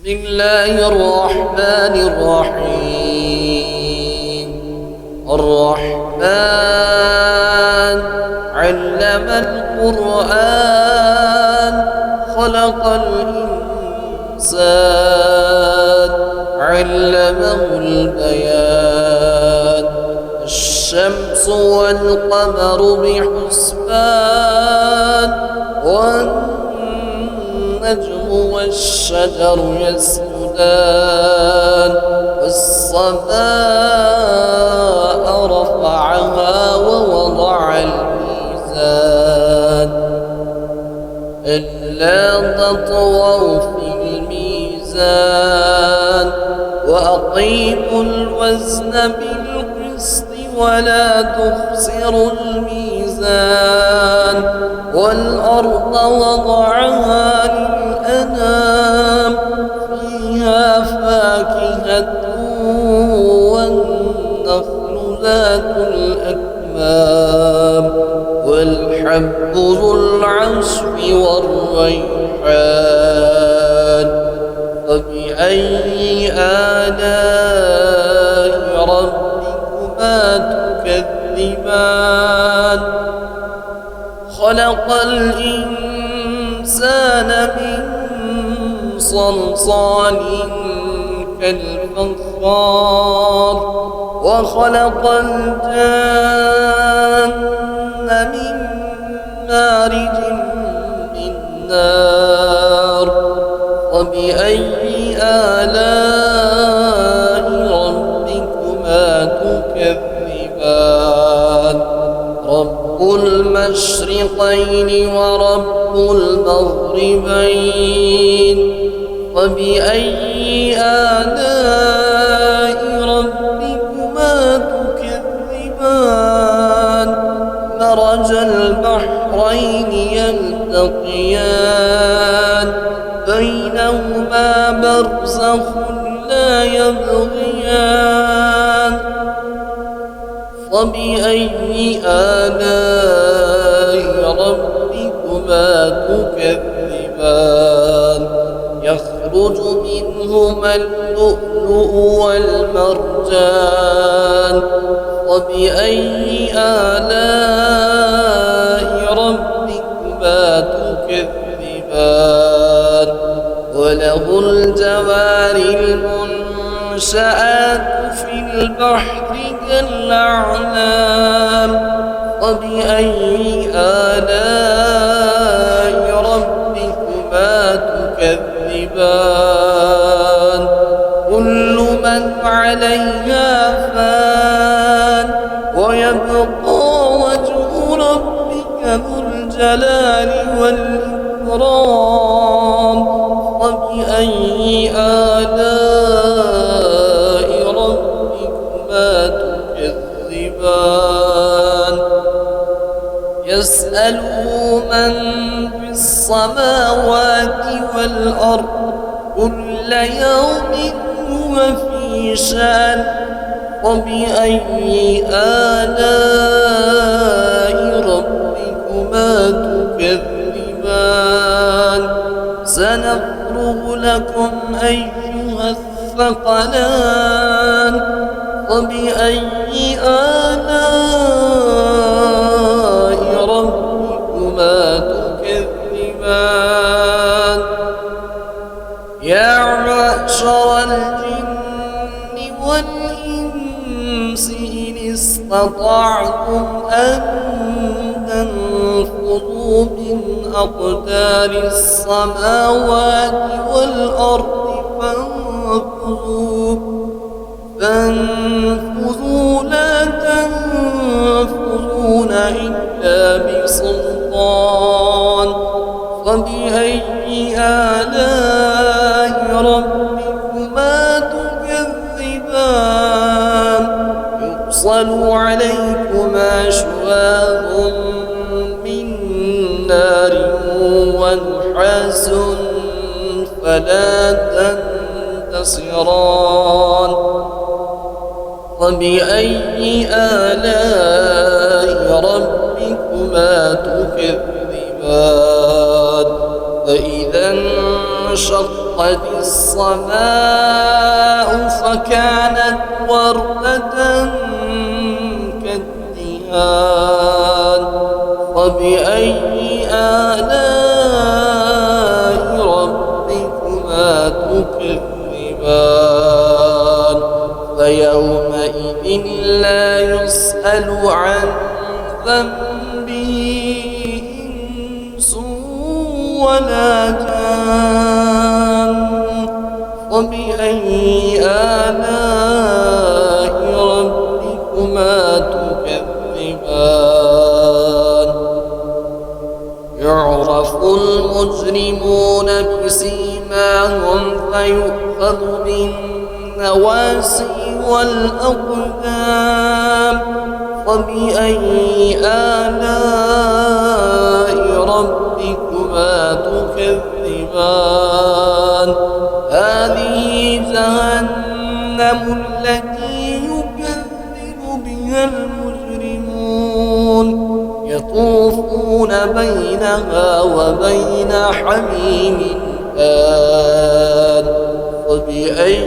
بسم الله الرحمن الرحيم. الرحمن علم القرآن خلق الإنسان علمه البيان. الشمس والقمر بحسبان والنجم والشجر يسجدان. والسماء رفعها ووضع الميزان ألا تطغوا في الميزان وأقيموا الوزن بالقسط ولا تخسروا الميزان. والأرض وضعها للأنام فيها فاكهة والنخل ذات الأكمام والحب ذو العصف والريحان. فبأي آلاء ربكما تكذبان؟ خلق الإنسان من صلصال كالفخار وخلق الجن من مارج من نار. وبأي آلاء ربكما تكذبان؟ رب المشرقين ورب المغربين. وبأي آلاء ربكما تكذبان؟ مرج البحرين يلتقيان بينهما برزخ لا يبغيان. فبأي آلاء ربكما تكذبان؟ يخرج منهما اللؤلؤ والمرجان. وبأي آلاء ربكما تكذبان؟ وله الجوار المنشآت في البحر كالأعلام. وبأي آلاء ربكما تكذبان؟ كل من عليها فان ويبقى وجه ربك ذو الجلال والإكرام. وبأي آلاء ربكما تكذبان؟ يسأله من في السماوات والأرض كل يوم هو في شأن. وبأي آلاء ربكما تكذبان؟ سنفرغ لكم أيها الثقلان. وبأي آلاء ربكما تكذبان؟ يا معشر الجن والإنس إن استطعتم أن تنفذوا من أقدار السماوات والأرض فانفذوا لا تنفذون إلا بسلطان. فبأي آلاء ربكما تكذبان؟ يرسل عليكما شواظ من نار ونحاس فلا تنتصران. وبأي آلاء ربكما تكذبان؟ فإذا انشق وانشقت السماء فكانت وردة كالدهان فبأي آلاء ربكما تكذبان فيومئذ لا يسأل عن ذنبه إنس ولا جان فبأي آلاء ربكما تكذبان يعرف المجرمون بسيماهم فيؤخذ بالنواسي والأقدام فبأي آلاء ربكما تكذبان هذه جهنم التي يكذب بها المجرمون يطوفون بينها وبين حميم آن فبأي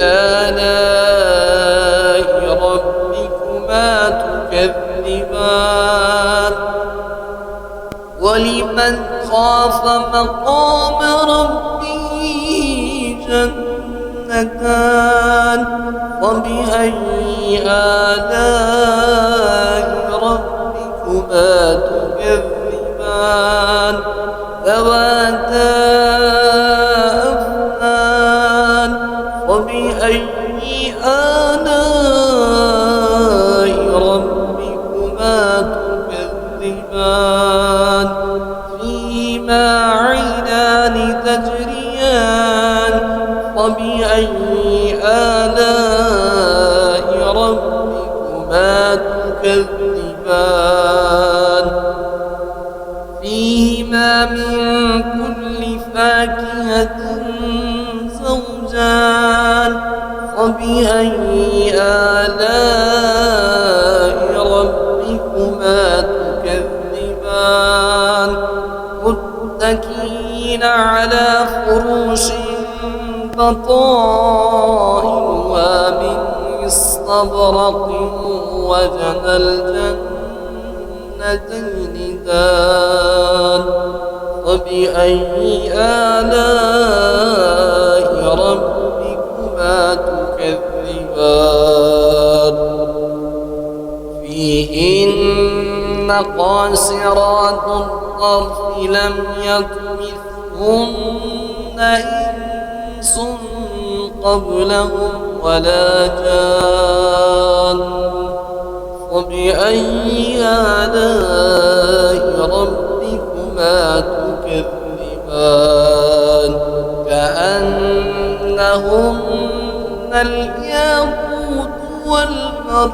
آلاء ربكما تكذبان ولمن خاف مقام ربه جنتان فبأي آلاء ربكما تكذبان ذواتا أفنان فبأي آلاء ربكما تكذبان فيهما عينان تجريان فبأي آلاء ربكما تكذبان فيهما من كل فاكهة زوجان فبأي آلاء ربكما تكذبان متكئين على فروش بطائنها من استبرق وجنى الجنتين دان فبأي آلاء ربكما تكذبان فيهن قاصرات الطرف لم يطمثهن إنس قبلهم ولا جان فبأي آلاء ربكما تكذبان كأنهن الياقوت والمرجان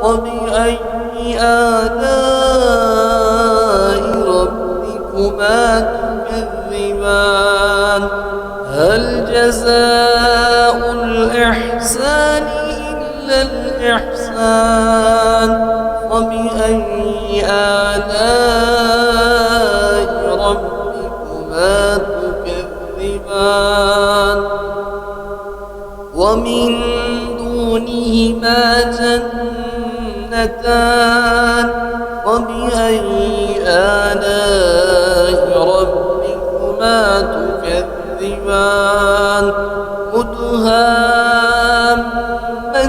فبأي آلاء ربكما تكذبان هل جزاء الإحسان إلا الإحسان فبأي آلاء ربكما تكذبان ومن دونهما جنتان فبأي آلاء ربكما تكذبان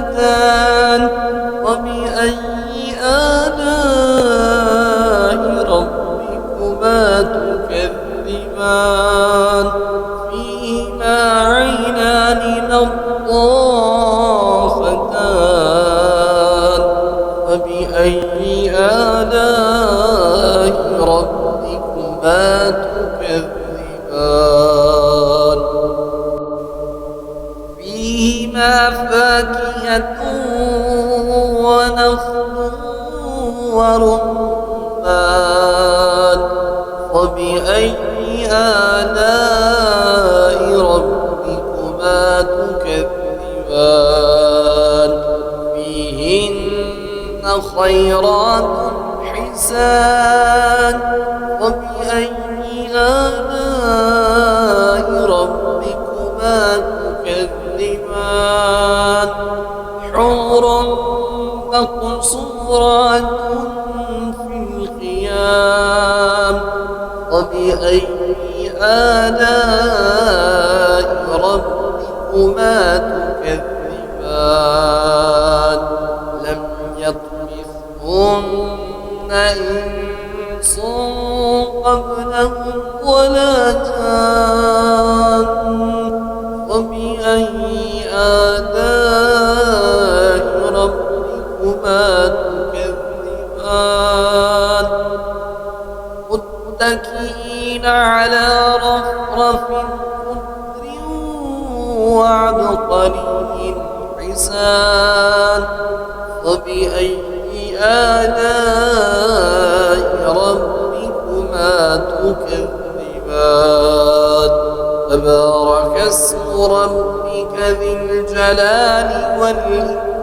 مدهامتان فبأي آلاء ربكما تكذبان فيهما عينان نضاختان فبأي آلاء ربكما تكذبان فيهما فاكهة ونخل ورمان فبأي آلاء ربكما تكذبان فيهن خيرات حسان فبأي آلاء ربكما تكذبان حور مقصورات في الخيام فبأي آلاء ربكما تكذبان لم يطمثهن إنس قبلهم ولا جان فبأي آلاء ربكما تكذبان متكئين على رفرف خضر وعبقري حسان فبأي آلاء ربكما تكذبان تبارك اسم ربك ذي الجلال والإكرام